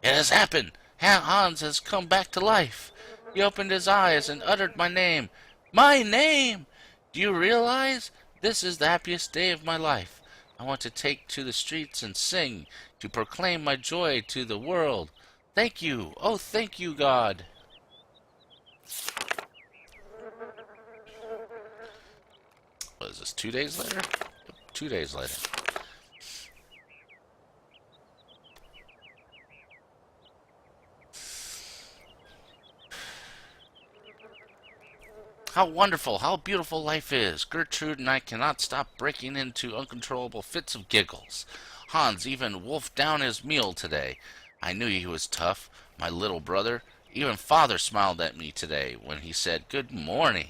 It has happened! Hans has come back to life! He opened his eyes and uttered my name. My name! Do you realize? This is the happiest day of my life. I want to take to the streets and sing, to proclaim my joy to the world. Thank you! Oh, thank you, God! What is this, 2 days later? 2 days later. How wonderful, how beautiful life is. Gertrude and I cannot stop breaking into uncontrollable fits of giggles. Hans even wolfed down his meal today. I knew he was tough, my little brother. Even father smiled at me today when he said good morning.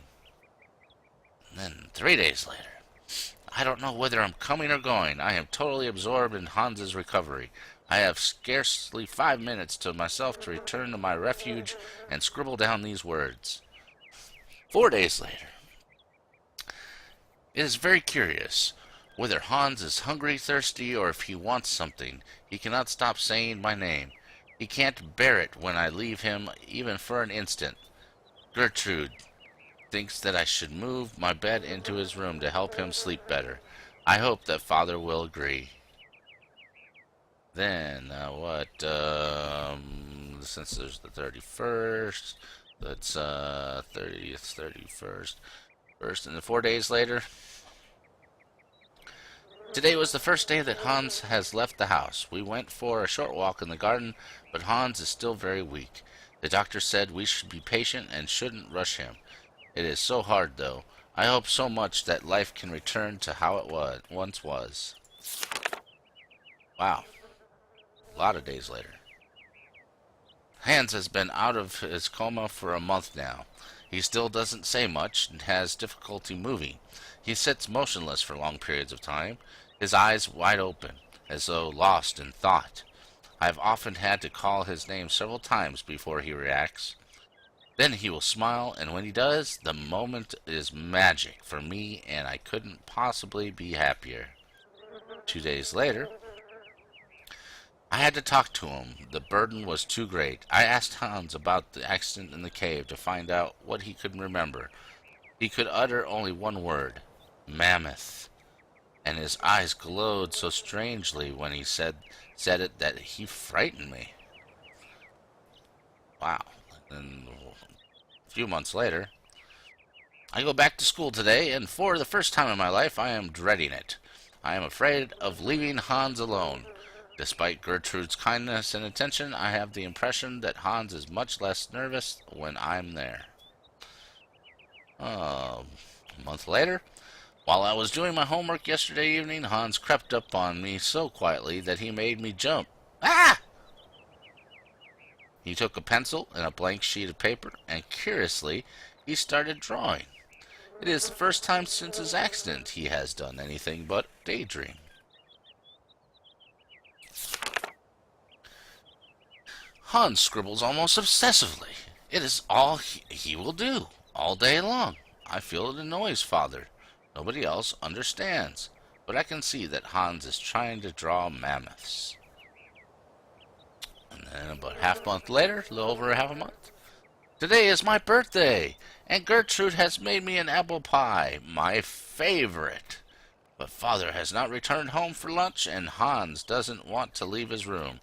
And then 3 days later. I don't know whether I'm coming or going. I am totally absorbed in Hans's recovery. I have scarcely 5 minutes to myself to return to my refuge and scribble down these words. 4 days later. It is very curious. Whether Hans is hungry, thirsty, or if he wants something, he cannot stop saying my name. He can't bear it when I leave him even for an instant. Gertrude thinks that I should move my bed into his room to help him sleep better. I hope that father will agree. Then, since there's the 31st, that's 30th, 31st, and then 4 days later. Today was the first day that Hans has left the house. We went for a short walk in the garden, but Hans is still very weak. The doctor said we should be patient and shouldn't rush him. It is so hard, though. I hope so much that life can return to how it once was. Wow. A lot of days later. Hans has been out of his coma for a month now. He still doesn't say much and has difficulty moving. He sits motionless for long periods of time, his eyes wide open, as though lost in thought. I have often had to call his name several times before he reacts. Then he will smile, and when he does, the moment is magic for me, and I couldn't possibly be happier. 2 days later, I had to talk to him. The burden was too great. I asked Hans about the accident in the cave to find out what he could remember. He could utter only one word, mammoth, and his eyes glowed so strangely when he said it that he frightened me. Wow. And a few months later, I go back to school today, and for the first time in my life, I am dreading it. I am afraid of leaving Hans alone. Despite Gertrude's kindness and attention, I have the impression that Hans is much less nervous when I'm there. A month later, while I was doing my homework yesterday evening, Hans crept up on me so quietly that he made me jump. Ah! He took a pencil and a blank sheet of paper, and curiously, he started drawing. It is the first time since his accident he has done anything but daydream. Hans scribbles almost obsessively. It is all he will do, all day long. I feel it annoys father. Nobody else understands. But I can see that Hans is trying to draw mammoths. And then about half a month later, a little over half a month, today is my birthday, and Gertrude has made me an apple pie, my favorite. But father has not returned home for lunch, and Hans doesn't want to leave his room.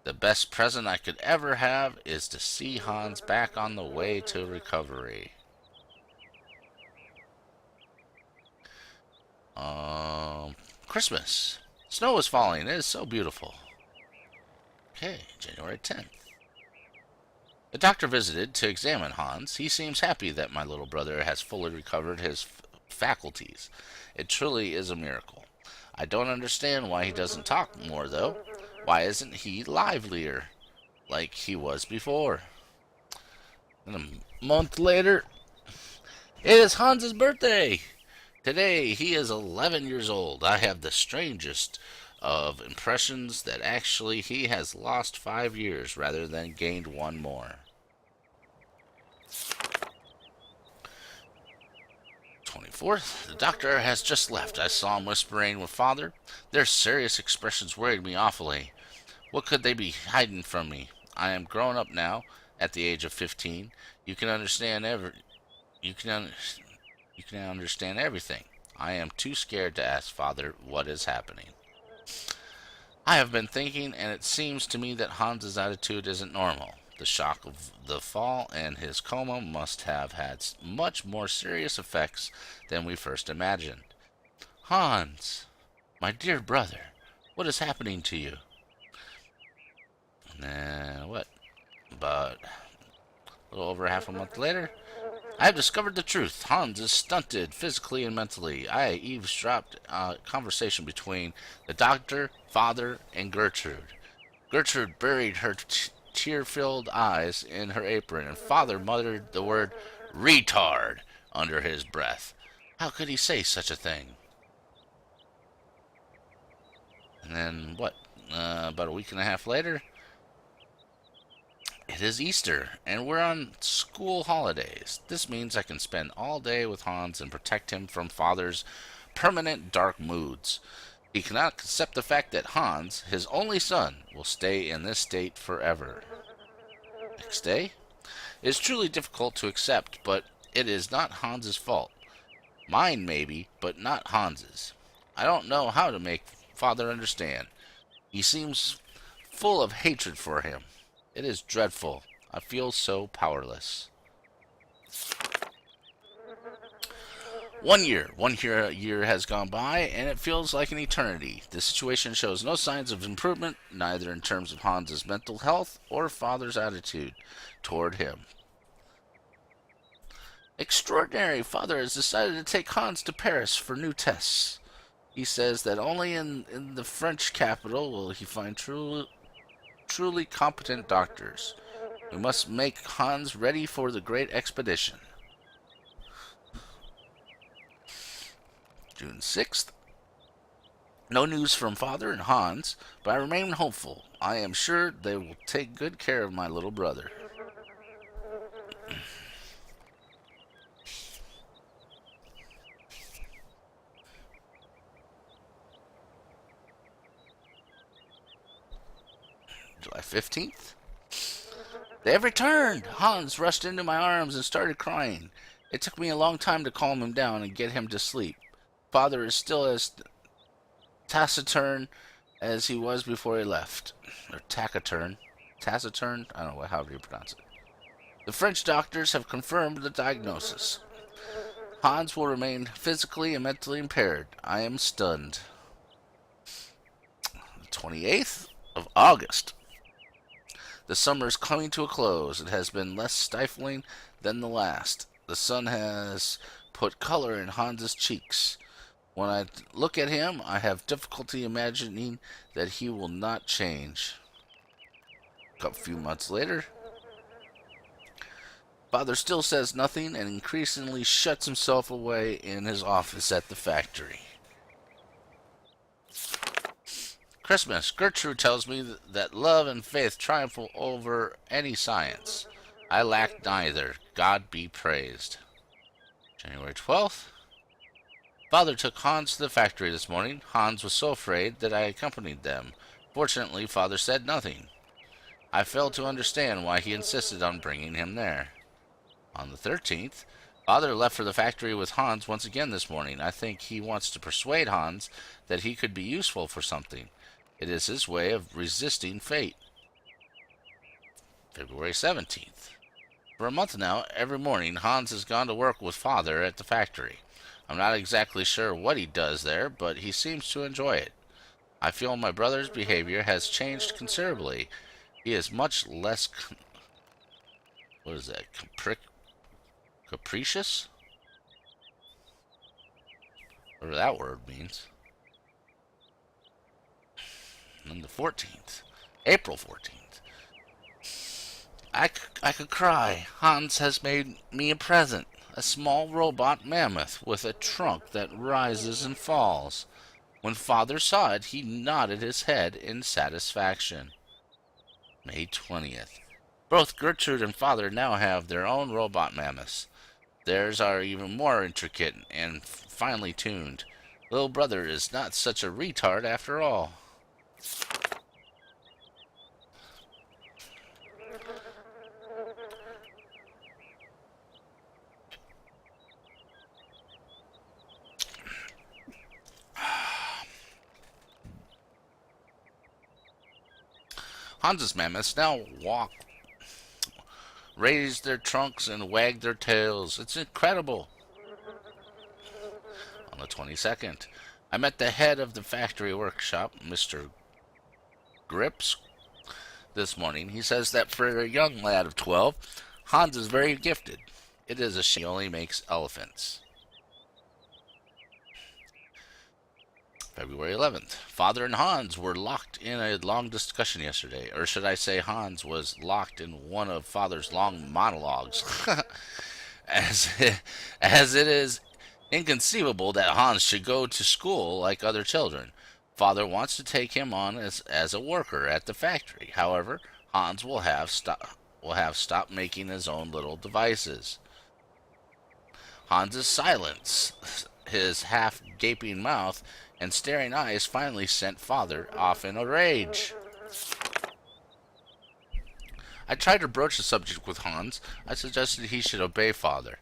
The best present I could ever have is to see Hans back on the way to recovery. Christmas. Snow is falling. It is so beautiful. Okay, January 10th. The doctor visited to examine Hans. He seems happy that my little brother has fully recovered his faculties. It truly is a miracle. I don't understand why he doesn't talk more, though. Why isn't he livelier, like he was before? And a month later, it is Hans's birthday. Today, he is 11 years old. I have the strangest of impressions that actually he has lost 5 years rather than gained one more. 24th, the doctor has just left. I saw him whispering with father. Their serious expressions worried me awfully. What could they be hiding from me? I am grown up now, at the age of 15. You can understand you can un- you can understand everything. I am too scared to ask Father what is happening. I have been thinking, and it seems to me that Hans's attitude isn't normal. The shock of the fall and his coma must have had much more serious effects than we first imagined. Hans, my dear brother, what is happening to you? What? About a little over half a month later, I have discovered the truth. Hans is stunted physically and mentally. I eavesdropped a conversation between the doctor, father, and Gertrude. Gertrude buried her tear-filled eyes in her apron, and father muttered the word retard under his breath. How could he say such a thing? And then what? About a week and a half later, it is Easter, and we're on school holidays. This means I can spend all day with Hans and protect him from Father's permanent dark moods. He cannot accept the fact that Hans, his only son, will stay in this state forever. Next day? It is truly difficult to accept, but it is not Hans's fault. Mine, maybe, but not Hans's. I don't know how to make Father understand. He seems full of hatred for him. It is dreadful. I feel so powerless. 1 year has gone by, and it feels like an eternity. The situation shows no signs of improvement, neither in terms of Hans's mental health or Father's attitude toward him. Extraordinary! Father has decided to take Hans to Paris for new tests. He says that only in the French capital will he find truly competent doctors. We must make Hans ready for the great expedition. June 6th. No news from Father and Hans, but I remain hopeful. I am sure they will take good care of my little brother. July 15th. They have returned! Hans rushed into my arms and started crying. It took me a long time to calm him down and get him to sleep. Father is still as taciturn as he was before he left. Or taciturn. Taciturn? I don't know, however you pronounce it. The French doctors have confirmed the diagnosis. Hans will remain physically and mentally impaired. I am stunned. The 28th of August. The summer is coming to a close. It has been less stifling than the last. The sun has put color in Hans's cheeks. When I look at him, I have difficulty imagining that he will not change. A few months later, Father still says nothing and increasingly shuts himself away in his office at the factory. Christmas. Gertrude tells me that love and faith triumph over any science. I lack neither. God be praised. January 12th. Father took Hans to the factory this morning. Hans was so afraid that I accompanied them. Fortunately, Father said nothing. I failed to understand why he insisted on bringing him there. On the 13th, Father left for the factory with Hans once again this morning. I think he wants to persuade Hans that he could be useful for something. It is his way of resisting fate. February 17th. For a month now, every morning, Hans has gone to work with Father at the factory. I'm not exactly sure what he does there, but he seems to enjoy it. I feel my brother's behavior has changed considerably. He is much less, what is that, capricious? Whatever that word means. And the 14th, April 14th. I could cry. Hans has made me a present. A small robot mammoth with a trunk that rises and falls. When Father saw it, he nodded his head in satisfaction. May 20th. Both Gertrude and Father now have their own robot mammoths. Theirs are even more intricate and finely tuned. Little brother is not such a retard after all. Hans's mammoths now walk, raise their trunks, and wag their tails. It's incredible. On the 22nd, I met the head of the factory workshop, Mr. Grips, this morning. He says that for a young lad of 12, Hans is very gifted. It is a shame he only makes elephants. February 11th. Father and Hans were locked in a long discussion yesterday. Or should I say, Hans was locked in one of Father's long monologues. as, as it is inconceivable that Hans should go to school like other children. Father wants to take him on as a worker at the factory. However, Hans will have stopped making his own little devices. Hans's silence, his half gaping mouth, and staring eyes finally sent Father off in a rage. I tried to broach the subject with Hans. I suggested he should obey Father.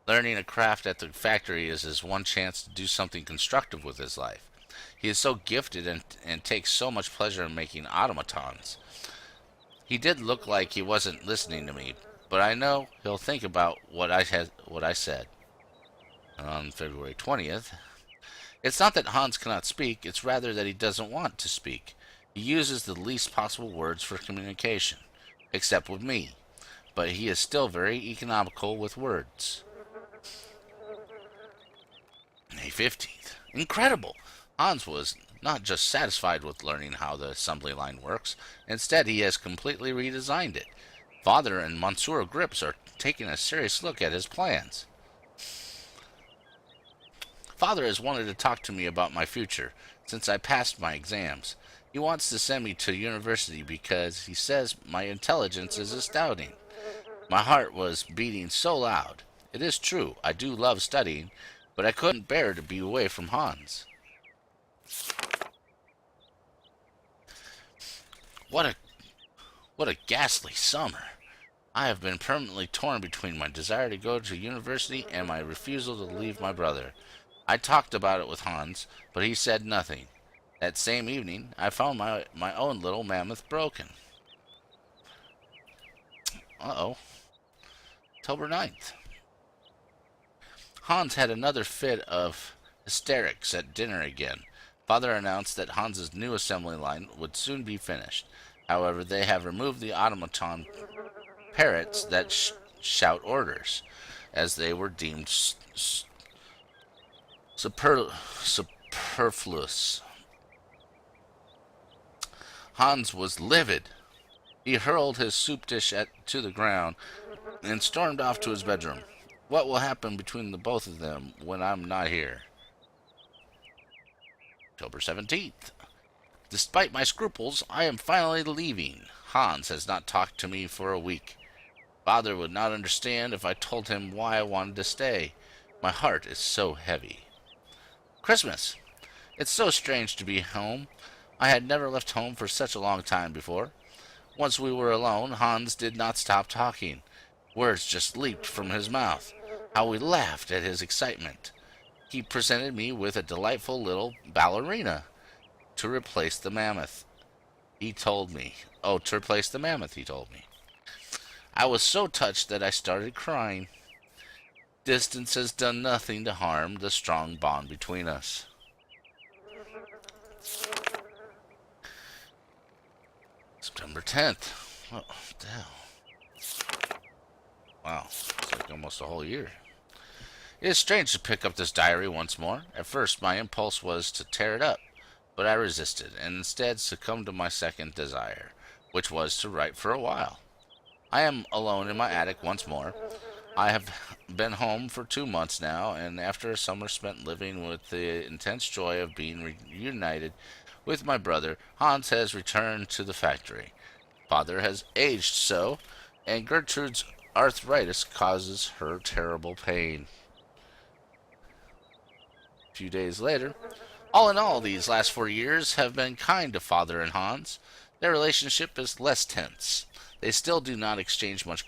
Learning a craft at the factory is his one chance to do something constructive with his life. He is so gifted and takes so much pleasure in making automatons. He did look like he wasn't listening to me, but I know he'll think about what I said. On February 20th, it's not that Hans cannot speak, it's rather that he doesn't want to speak. He uses the least possible words for communication, except with me, but he is still very economical with words. May 15th. Incredible! Hans was not just satisfied with learning how the assembly line works, instead he has completely redesigned it. Father and Monsieur Grips are taking a serious look at his plans. Father has wanted to talk to me about my future since I passed my exams. He wants to send me to university because he says my intelligence is astounding. My heart was beating so loud. It is true, I do love studying, but I couldn't bear to be away from Hans. What a ghastly summer. I have been permanently torn between my desire to go to university and my refusal to leave my brother. I talked about it with Hans, but he said nothing. That same evening, I found my own little mammoth broken. Uh-oh. October 9th. Hans had another fit of hysterics at dinner again. Father announced that Hans's new assembly line would soon be finished. However, they have removed the automaton parrots that shout orders, as they were deemed superfluous. Hans was livid. He hurled his soup dish to the ground and stormed off to his bedroom. What will happen between the both of them when I'm not here? October 17th. Despite my scruples, I am finally leaving. Hans has not talked to me for a week. Father would not understand if I told him why I wanted to stay. My heart is so heavy. Christmas. It's so strange to be home. I had never left home for such a long time before. Once we were alone, Hans did not stop talking. Words just leaped from his mouth. How we laughed at his excitement. He presented me with a delightful little ballerina to replace the mammoth. He told me. Oh, to replace the mammoth, he told me. I was so touched that I started crying. Distance has done nothing to harm the strong bond between us. September 10th. Oh, damn. Wow, it's like almost a whole year. It is strange to pick up this diary once more. At first, my impulse was to tear it up, but I resisted, and instead succumbed to my second desire, which was to write for a while. I am alone in my attic once more. I have been home for 2 months now, and after a summer spent living with the intense joy of being reunited with my brother, Hans has returned to the factory. Father has aged so, and Gertrude's arthritis causes her terrible pain. A few days later, all in all, these last 4 years have been kind to Father and Hans. Their relationship is less tense. They still do not exchange much